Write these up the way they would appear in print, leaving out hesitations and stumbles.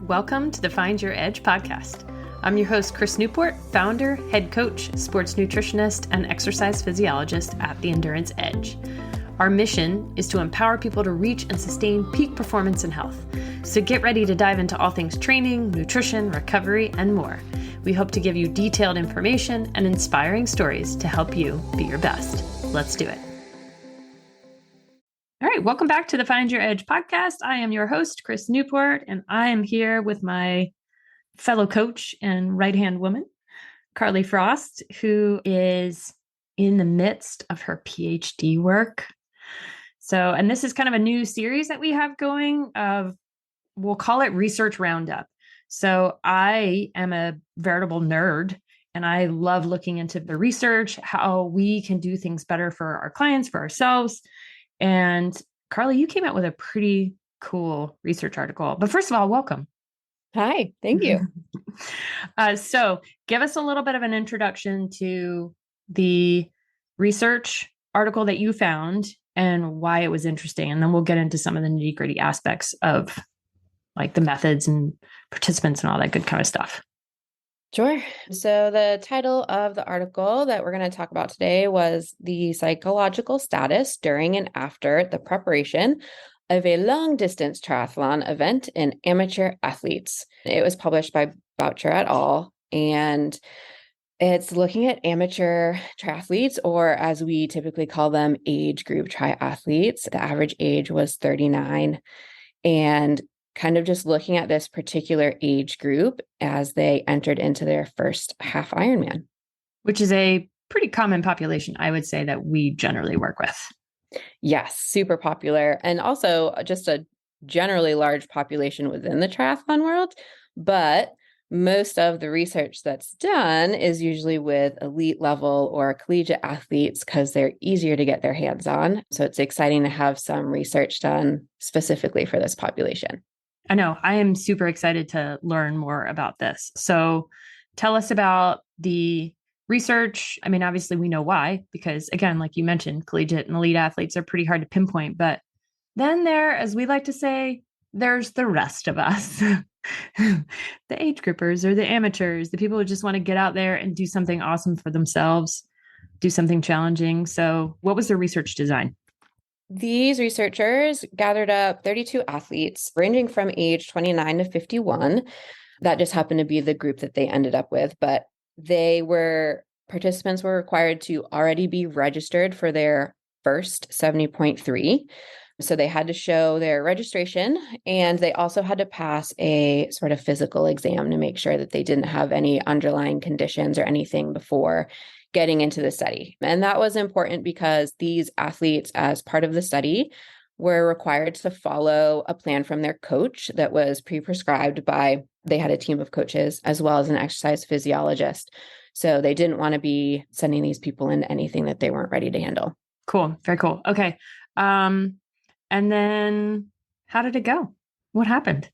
Welcome to the Find Your Edge podcast. I'm your host, Chris Newport, founder, head coach, sports nutritionist, and exercise physiologist at the Endurance Edge. Our mission is to empower people to reach and sustain peak performance and health. So get ready to dive into all things training, nutrition, recovery, and more. We hope to give you detailed information and inspiring stories to help you be your best. Let's do it. All right, welcome back to the Find Your Edge podcast. I am your host, Chris Newport, and I am here with my fellow coach and right-hand woman, Carly Frost, who is in the midst of her PhD work. And this is kind of a new series that we have going of, we'll call it Research Roundup. So I am a veritable nerd, and I love looking into the research, how we can do things better for our clients, for ourselves. And Carly, you came out with a pretty cool research article. But first of all, welcome. Hi, thank you. So give us a little bit of an introduction to the research article that you found and why it was interesting. And then we'll get into some of the nitty-gritty aspects of like the methods and participants and all that good kind of stuff. Sure. So the title of the article that we're going to talk about today was the psychological status during and after the preparation of a long-distance triathlon event in amateur athletes. It was published by Boucher et al., and it's looking at amateur triathletes, or as we typically call them, age group triathletes. The average age was 39, and kind of just looking at this particular age group as they entered into their first half Ironman. Which is a pretty common population, I would say, that we generally work with. Yes, super popular. And also just a generally large population within the triathlon world. But most of the research that's done is usually with elite level or collegiate athletes because they're easier to get their hands on. So it's exciting to have some research done specifically for this population. I know. I am super excited to learn more about this. So tell us about the research. I mean, obviously we know why, because again, like you mentioned, collegiate and elite athletes are pretty hard to pinpoint, but then there, as we like to say, there's the rest of us, the age groupers or the amateurs, the people who just want to get out there and do something awesome for themselves, do something challenging. So what was the research design? These researchers gathered up 32 athletes ranging from age 29 to 51. That just happened to be the group that they ended up with, but participants were required to already be registered for their first 70.3. So they had to show their registration, and they also had to pass a sort of physical exam to make sure that they didn't have any underlying conditions or anything before getting into the study. And that was important because these athletes, as part of the study, were required to follow a plan from their coach that was pre-prescribed by, they had a team of coaches as well as an exercise physiologist. So they didn't want to be sending these people into anything that they weren't ready to handle. Cool. Very cool. Okay. And then how did it go? What happened?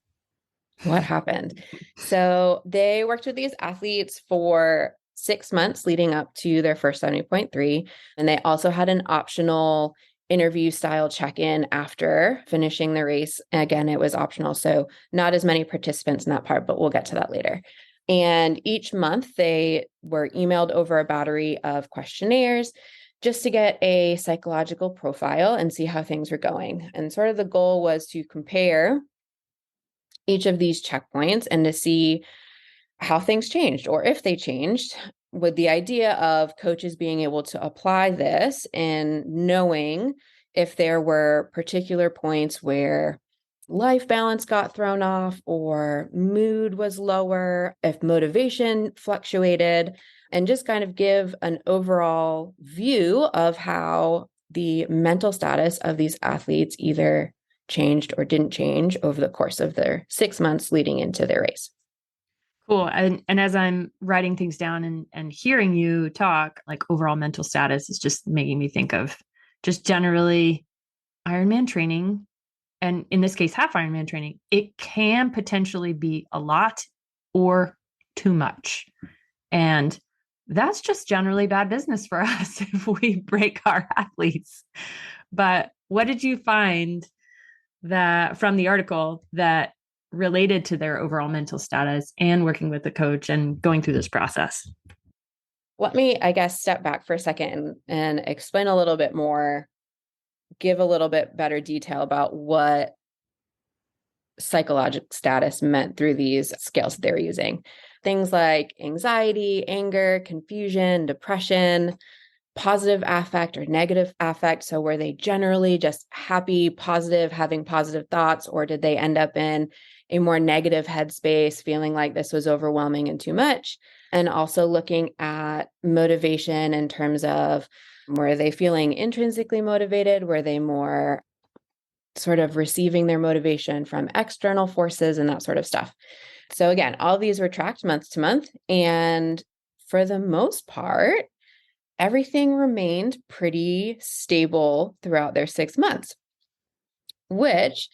So they worked with these athletes for 6 months leading up to their first 70.3. And they also had an optional interview style check-in after finishing the race. Again, it was optional, so not as many participants in that part, but we'll get to that later. And each month they were emailed over a battery of questionnaires just to get a psychological profile and see how things were going. And sort of the goal was to compare each of these checkpoints and to see how things changed or if they changed, with the idea of coaches being able to apply this and knowing if there were particular points where life balance got thrown off or mood was lower, if motivation fluctuated, and just kind of give an overall view of how the mental status of these athletes either changed or didn't change over the course of their 6 months leading into their race. Cool. And as I'm writing things down and hearing you talk, like overall mental status is just making me think of just generally Ironman training. And in this case, half Ironman training, it can potentially be a lot or too much. And that's just generally bad business for us if we break our athletes. But what did you find that from the article that related to their overall mental status and working with the coach and going through this process? Let me, I guess, step back for a second and explain a little bit more, give a little bit better detail about what psychological status meant through these scales that they were using. Things like anxiety, anger, confusion, depression, positive affect or negative affect. So were they generally just happy, positive, having positive thoughts, or did they end up in a more negative headspace, feeling like this was overwhelming and too much? And also looking at motivation in terms of, were they feeling intrinsically motivated? Were they more sort of receiving their motivation from external forces and that sort of stuff? So again, all these were tracked month to month. And for the most part, everything remained pretty stable throughout their 6 months, which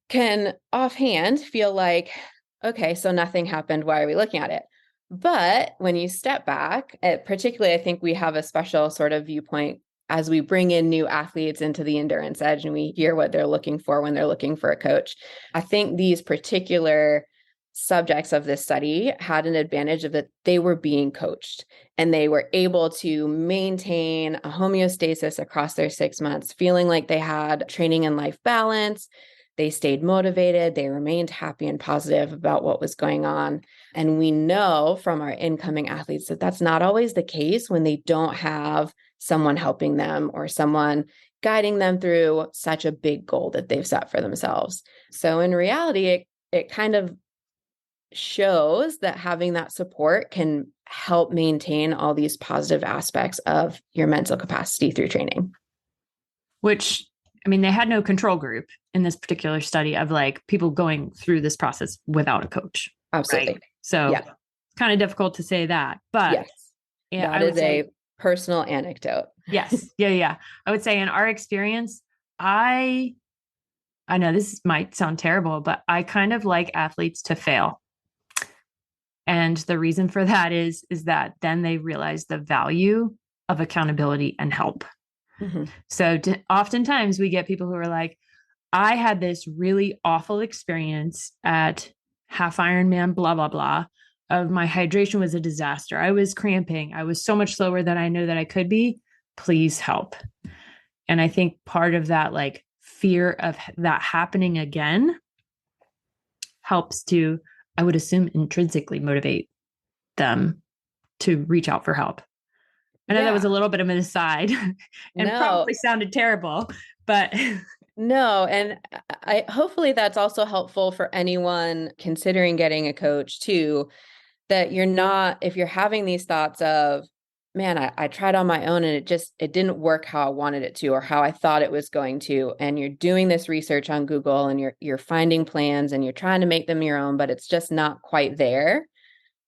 can offhand feel like, okay, so nothing happened. Why are we looking at it? But when you step back, particularly, I think we have a special sort of viewpoint as we bring in new athletes into the Endurance Edge and we hear what they're looking for when they're looking for a coach. I think these particular subjects of this study had an advantage of that they were being coached and they were able to maintain a homeostasis across their 6 months, feeling like they had training and life balance. They stayed motivated. They remained happy and positive about what was going on. And we know from our incoming athletes that that's not always the case when they don't have someone helping them or someone guiding them through such a big goal that they've set for themselves. So in reality, it kind of shows that having that support can help maintain all these positive aspects of your mental capacity through training. Which, I mean, they had no control group in this particular study of like people going through this process without a coach. Absolutely. Right? So yeah. It's kind of difficult to say that, but yes, that is a personal anecdote. Yes. Yeah. I would say in our experience, I know this might sound terrible, but I kind of like athletes to fail. And the reason for that is that then they realize the value of accountability and help. Mm-hmm. So oftentimes we get people who are like, I had this really awful experience at half Ironman, blah, blah, blah, of my hydration was a disaster. I was cramping. I was so much slower than I know that I could be. Please help. And I think part of that, like fear of that happening again, helps to, I would assume, intrinsically motivate them to reach out for help. I know that was a little bit of an aside and probably sounded terrible, but no. And hopefully that's also helpful for anyone considering getting a coach too, that you're not, if you're having these thoughts of, man, I tried on my own and it didn't work how I wanted it to, or how I thought it was going to. And you're doing this research on Google and you're finding plans and you're trying to make them your own, but it's just not quite there,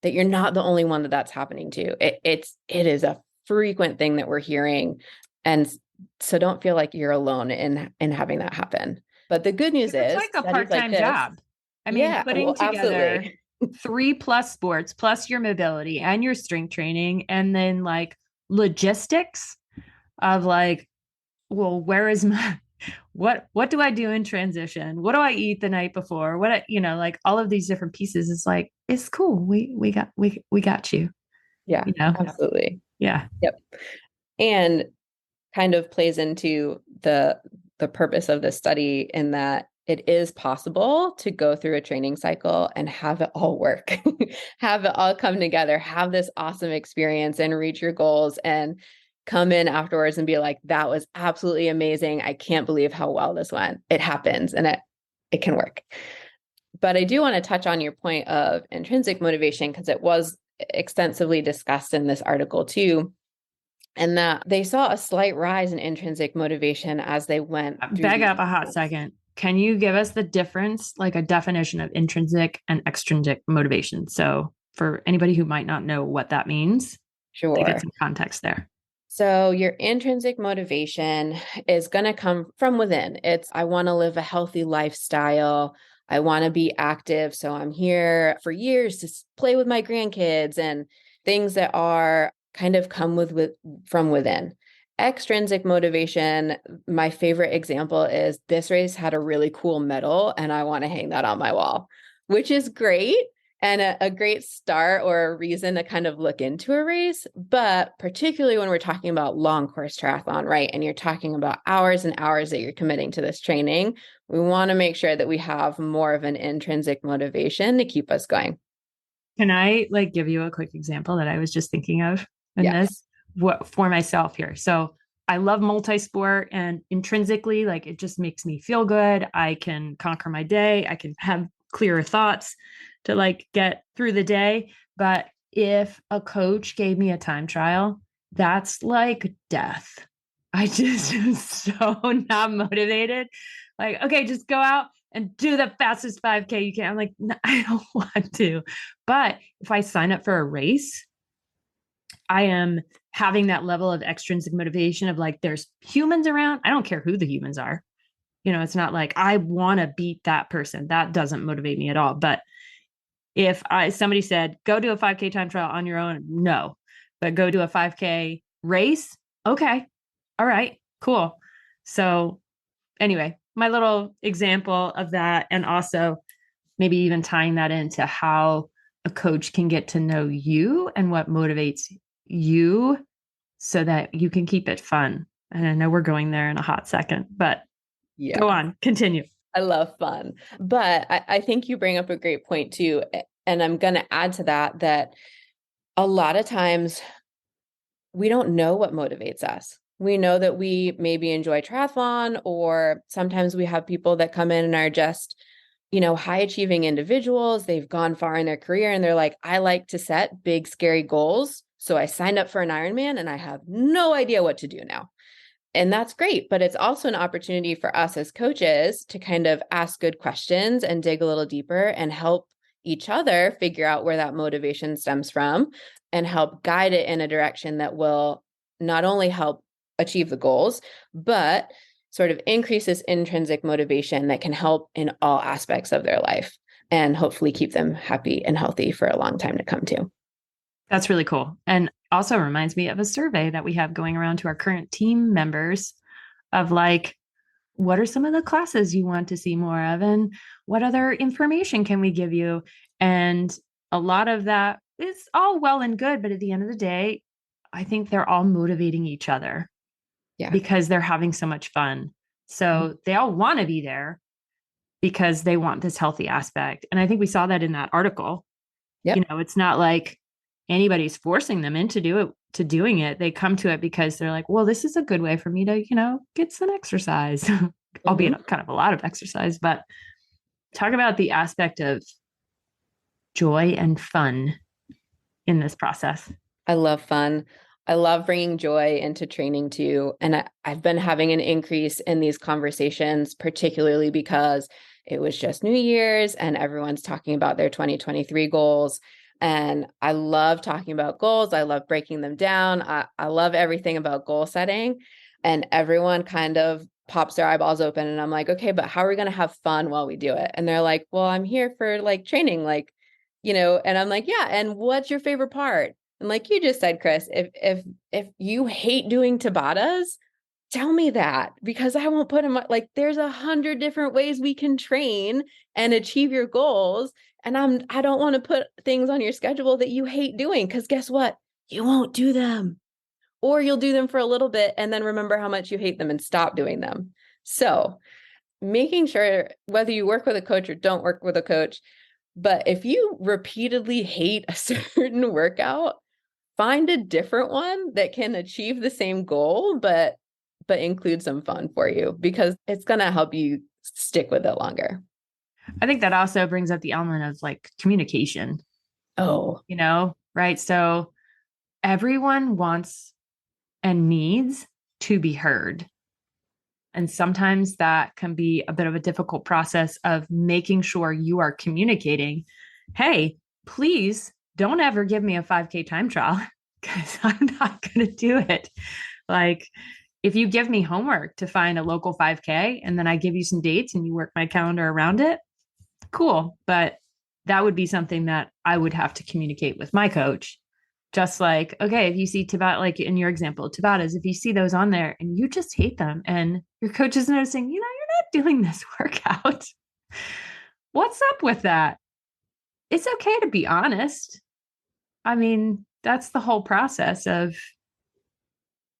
that you're not the only one that's happening to. It is a frequent thing that we're hearing. And so don't feel like you're alone in having that happen. But the good news is it's like a part-time job. I mean, putting together 3+ sports, plus your mobility and your strength training, and then like logistics of like, well, where is my, what do I do in transition? What do I eat the night before? Like all of these different pieces is like, it's cool. We got you. Yeah, absolutely. Yeah. Yep. And kind of plays into the purpose of this study in that it is possible to go through a training cycle and have it all work, have it all come together, have this awesome experience and reach your goals and come in afterwards and be like, that was absolutely amazing. I can't believe how well this went. It happens and it can work. But I do want to touch on your point of intrinsic motivation because it was extensively discussed in this article too. And that they saw a slight rise in intrinsic motivation as they went. Back up a hot second. Can you give us the difference, like a definition of intrinsic and extrinsic motivation? So for anybody who might not know what that means, sure, to get some context there. So your intrinsic motivation is going to come from within. It's, I want to live a healthy lifestyle. I want to be active. So I'm here for years to play with my grandkids and things that are kind of come from within. Extrinsic motivation, my favorite example is this race had a really cool medal and I want to hang that on my wall, which is great and a great start or a reason to kind of look into a race. But particularly when we're talking about long course triathlon, right? And you're talking about hours and hours that you're committing to this training, we want to make sure that we have more of an intrinsic motivation to keep us going. Can I like give you a quick example that I was just thinking of in Yes. this what for myself here? So I love multi-sport and intrinsically, like it just makes me feel good. I can conquer my day. I can have clearer thoughts to like get through the day. But if a coach gave me a time trial, that's like death. I just am so not motivated. Like, okay, just go out and do the fastest 5K you can. I'm like, no, I don't want to. But if I sign up for a race, I am having that level of extrinsic motivation of like, there's humans around. I don't care who the humans are. It's not like I want to beat that person. That doesn't motivate me at all. But if somebody said, go do a 5K time trial on your own, no. But go do a 5K race, okay. All right, cool. So anyway, my little example of that, and also maybe even tying that into how a coach can get to know you and what motivates you so that you can keep it fun. And I know we're going there in a hot second, but Yeah. go on, continue. I love fun. But I think you bring up a great point too. And I'm going to add to that, that a lot of times we don't know what motivates us. We know that we maybe enjoy triathlon, or sometimes we have people that come in and are just, high achieving individuals. They've gone far in their career and they're like, I like to set big, scary goals. So I signed up for an Ironman and I have no idea what to do now. And that's great. But it's also an opportunity for us as coaches to kind of ask good questions and dig a little deeper and help each other figure out where that motivation stems from and help guide it in a direction that will not only help achieve the goals, but sort of increase this intrinsic motivation that can help in all aspects of their life and hopefully keep them happy and healthy for a long time to come too. That's really cool. And also reminds me of a survey that we have going around to our current team members of like, what are some of the classes you want to see more of? And what other information can we give you? And a lot of that is all well and good. But at the end of the day, I think they're all motivating each other because they're having so much fun. So they all want to be there because they want this healthy aspect. And I think we saw that in that article. Yep. It's not like anybody's forcing them into doing it. They come to it because they're like, well, this is a good way for me to, get some exercise, albeit kind of a lot of exercise. But talk about the aspect of joy and fun in this process. I love fun. I love bringing joy into training too. And I've been having an increase in these conversations, particularly because it was just New Year's and everyone's talking about their 2023 goals. And I love talking about goals. I love breaking them down. I love everything about goal setting. And everyone kind of pops their eyeballs open. And I'm like, okay, but how are we going to have fun while we do it? And they're like, well, I'm here for like training, and I'm like, yeah. And what's your favorite part? And like you just said, Chris, if you hate doing Tabatas, tell me that, because I won't put them like there's 100 different ways we can train and achieve your goals. And I don't want to put things on your schedule that you hate doing, because guess what? You won't do them, or you'll do them for a little bit and then remember how much you hate them and stop doing them. So making sure, whether you work with a coach or don't work with a coach, but if you repeatedly hate a certain workout, find a different one that can achieve the same goal, but include some fun for you, because it's going to help you stick with it longer. I think that also brings up the element of like communication. Oh, Right? So everyone wants and needs to be heard. And sometimes that can be a bit of a difficult process of making sure you are communicating, hey, please don't ever give me a 5K time trial because I'm not going to do it. Like, if you give me homework to find a local 5K and then I give you some dates and you work my calendar around it, cool. But that would be something that I would have to communicate with my coach Just like, okay, if you see Tabata, like in your example, Tabatas, if you see those on there and you just hate them and your coach is noticing, you're not doing this workout. What's up with that? It's okay to be honest. I mean, that's the whole process of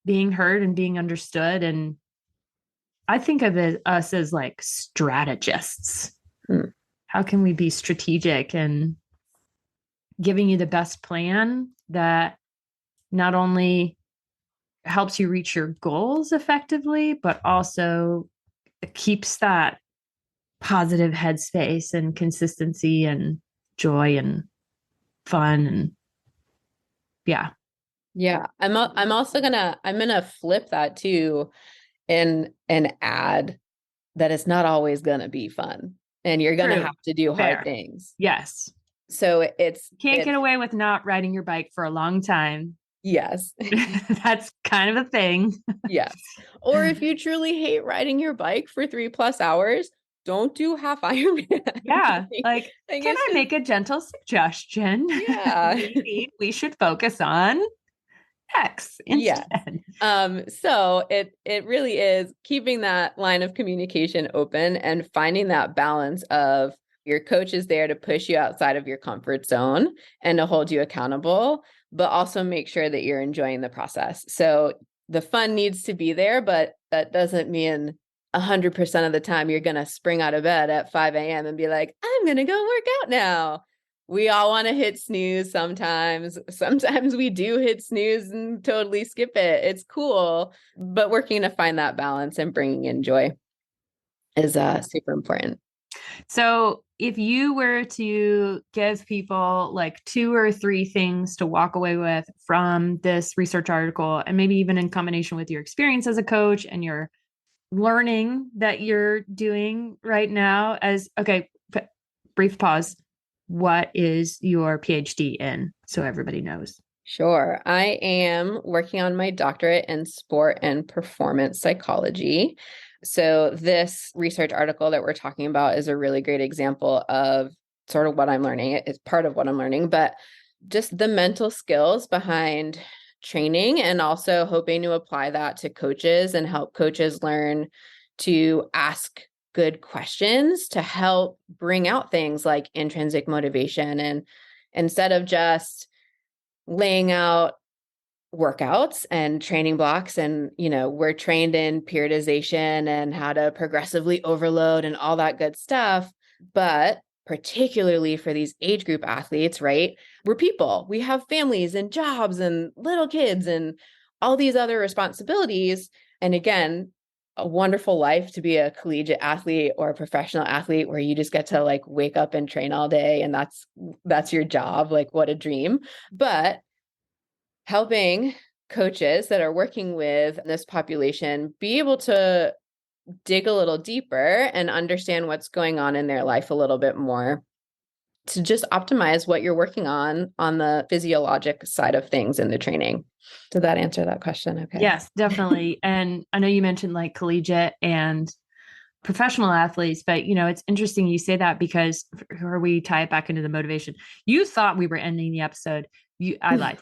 being heard and being understood. And I think of us as like strategists. Hmm. How can we be strategic and giving you the best plan that not only helps you reach your goals effectively, but also keeps that positive headspace and consistency and joy and fun and yeah. Yeah. I'm gonna flip that too and add that it's not always gonna be fun and you're gonna True. have to do hard Fair. things. Yes. So Can't get away with not riding your bike for a long time. yes. That's kind of a thing. Yes. Or if you truly hate riding your bike for 3+ hours, don't do half Ironman. Yeah. Like, can I just, make a gentle suggestion? yeah. We should focus on X Yeah. instead. So it really is keeping that line of communication open and finding that balance of your coach is there to push you outside of your comfort zone and to hold you accountable, but also make sure that you're enjoying the process. So the fun needs to be there, but that doesn't mean 100% of the time you're going to spring out of bed at 5 a.m. and be like, I'm going to go work out now. We all want to hit snooze sometimes. Sometimes we do hit snooze and totally skip it. It's cool, but working to find that balance and bringing in joy is super important. So, if you were to give people like 2 or 3 things to walk away with from this research article, and maybe even in combination with your experience as a coach and your learning that you're doing right now, as okay, brief pause. What is your PhD in? So everybody knows. Sure. I am working on my doctorate in sport and performance psychology. So this research article that we're talking about is a really great example of sort of what I'm learning. It's part of what I'm learning, but just the mental skills behind training and also hoping to apply that to coaches and help coaches learn to ask good questions to help bring out things like intrinsic motivation. And instead of just laying out workouts and training blocks and we're trained in periodization and how to progressively overload and all that good stuff, but particularly for these age group athletes, right? We're people, we have families and jobs and little kids and all these other responsibilities. And again, a wonderful life to be a collegiate athlete or a professional athlete where you just get to like wake up and train all day and that's your job. Like what a dream. But helping coaches that are working with this population be able to dig a little deeper and understand what's going on in their life a little bit more to just optimize what you're working on the physiologic side of things in the training. Did that answer that question? Okay. Yes, definitely. And I know you mentioned like collegiate and professional athletes, but it's interesting you say that because or we tie it back into the motivation. You thought we were ending the episode. I lied.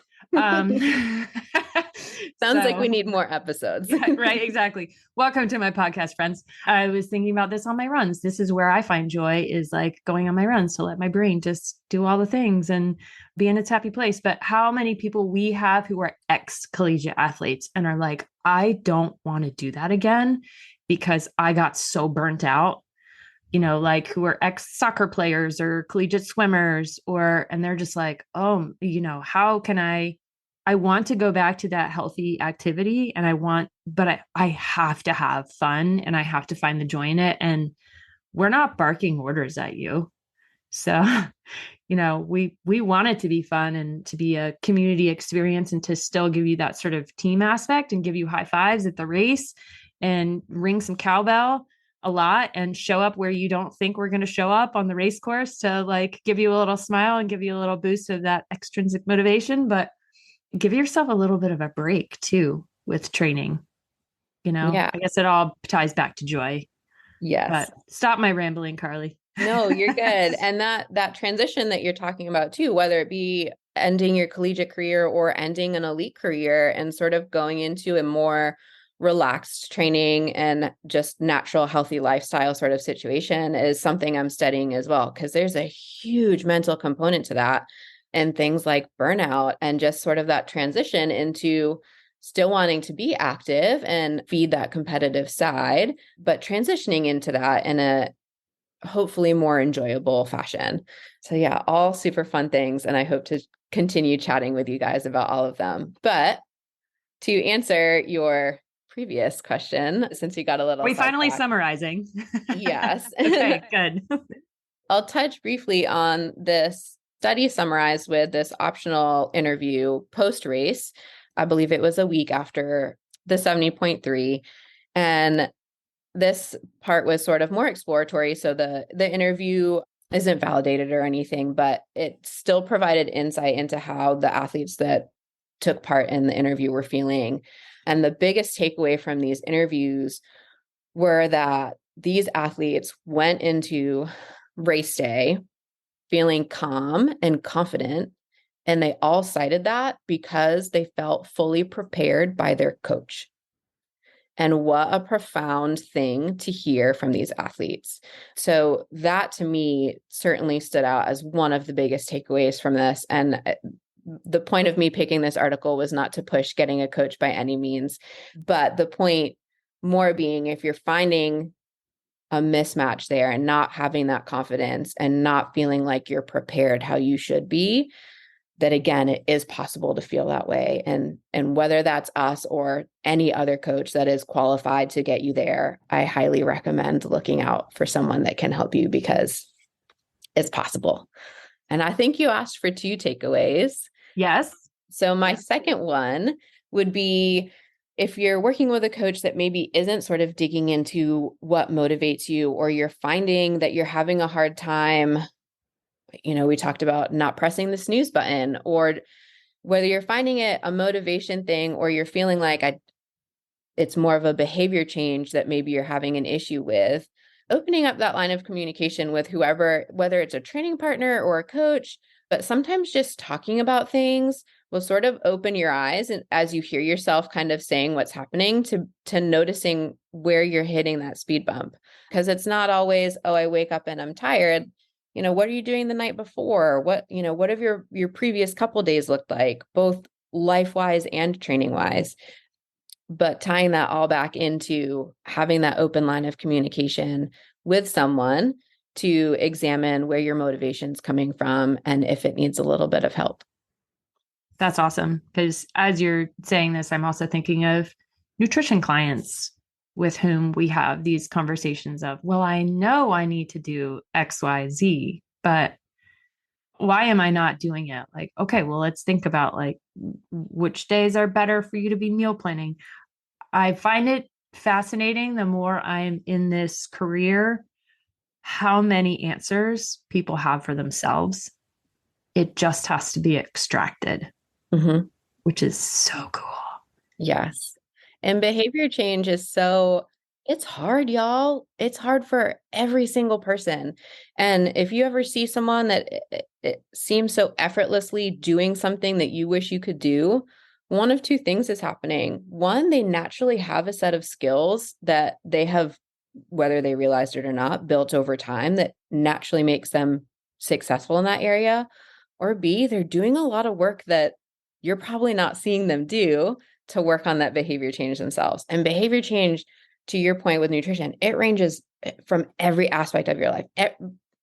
Sounds like we need more episodes. Yeah, right, exactly. Welcome to my podcast, friends. I was thinking about this on my runs. This is where I find joy is like going on my runs to let my brain just do all the things and be in its happy place. But how many people we have who are ex-collegiate athletes and are like, I don't want to do that again because I got so burnt out, like who are ex-soccer players or collegiate swimmers and they're just like, oh, how can I want to go back to that healthy activity and but I have to have fun and I have to find the joy in it. And we're not barking orders at you. So, we want it to be fun and to be a community experience and to still give you that sort of team aspect and give you high fives at the race and ring some cowbell a lot and show up where you don't think we're going to show up on the race course to like give you a little smile and give you a little boost of that extrinsic motivation. But give yourself a little bit of a break too with training. Yeah. I guess it all ties back to joy. Yes. But stop my rambling, Carly. No, you're good. And that transition that you're talking about too, whether it be ending your collegiate career or ending an elite career and sort of going into a more relaxed training and just natural, healthy lifestyle sort of situation is something I'm studying as well, because there's a huge mental component to that, and things like burnout and just sort of that transition into still wanting to be active and feed that competitive side, but transitioning into that in a hopefully more enjoyable fashion. So yeah, all super fun things. And I hope to continue chatting with you guys about all of them. But to answer your previous question, since you got a little we finally sidetracked, summarizing. yes. Okay, good. I'll touch briefly on this study summarized with this optional interview post race. I believe it was a week after the 70.3. And this part was sort of more exploratory. So the interview isn't validated or anything, but it still provided insight into how the athletes that took part in the interview were feeling. And the biggest takeaway from these interviews were that these athletes went into race day feeling calm and confident. And they all cited that because they felt fully prepared by their coach. And what a profound thing to hear from these athletes. So that to me certainly stood out as one of the biggest takeaways from this. And the point of me picking this article was not to push getting a coach by any means, but the point more being, if you're finding a mismatch there and not having that confidence and not feeling like you're prepared how you should be, that again, it is possible to feel that way. And whether that's us or any other coach that is qualified to get you there, I highly recommend looking out for someone that can help you, because it's possible. And I think you asked for 2 takeaways. Yes. So my second one would be, if you're working with a coach that maybe isn't sort of digging into what motivates you, or you're finding that you're having a hard time, we talked about not pressing the snooze button, or whether you're finding it a motivation thing or you're feeling like it's more of a behavior change that maybe you're having an issue with, opening up that line of communication with whoever, whether it's a training partner or a coach, but sometimes just talking about things will sort of open your eyes, and as you hear yourself kind of saying what's happening, to noticing where you're hitting that speed bump. Because it's not always, oh, I wake up and I'm tired. What are you doing the night before? What have your previous couple days looked like, both life-wise and training-wise? But tying that all back into having that open line of communication with someone to examine where your motivation's coming from and if it needs a little bit of help. That's awesome. Because as you're saying this, I'm also thinking of nutrition clients with whom we have these conversations of, well, I know I need to do X, Y, Z, but why am I not doing it? Like, okay, well, let's think about like which days are better for you to be meal planning. I find it fascinating the more I'm in this career, how many answers people have for themselves. It just has to be extracted, which is so cool. Yes. And behavior change is it's hard, y'all. It's hard for every single person. And if you ever see someone that it seems so effortlessly doing something that you wish you could do, one of 2 things is happening. One, they naturally have a set of skills that they have, whether they realized it or not, built over time that naturally makes them successful in that area. Or B, they're doing a lot of work that you're probably not seeing them do to work on that behavior change themselves. And behavior change, to your point with nutrition, it ranges from every aspect of your life.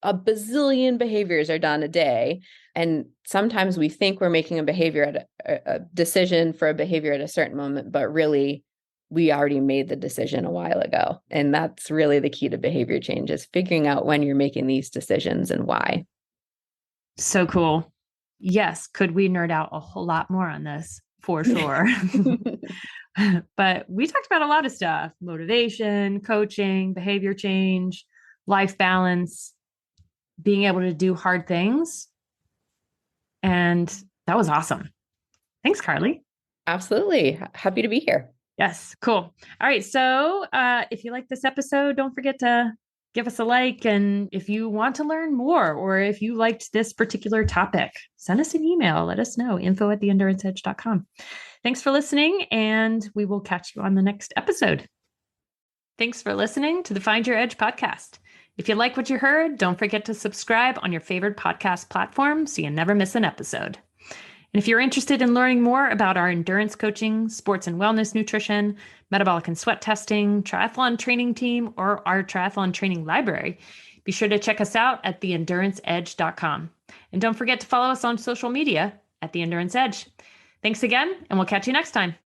A bazillion behaviors are done a day. And sometimes we think we're making a decision for a behavior at a certain moment, but really we already made the decision a while ago. And that's really the key to behavior change, is figuring out when you're making these decisions and why. So cool. Yes. Could we nerd out a whole lot more on this? For sure. But we talked about a lot of stuff: motivation, coaching, behavior change, life balance, being able to do hard things. And that was awesome. Thanks, Carly. Absolutely. Happy to be here. Yes, cool. All right. So if you like this episode, don't forget to give us a like. And if you want to learn more, or if you liked this particular topic, send us an email. Let us know, info@theenduranceedge.com. Thanks for listening, and we will catch you on the next episode. Thanks for listening to the Find Your Edge podcast. If you like what you heard, don't forget to subscribe on your favorite podcast platform so you never miss an episode. And if you're interested in learning more about our endurance coaching, sports and wellness nutrition, metabolic and sweat testing, triathlon training team, or our triathlon training library, be sure to check us out at theenduranceedge.com. And don't forget to follow us on social media at The Endurance Edge. Thanks again, and we'll catch you next time.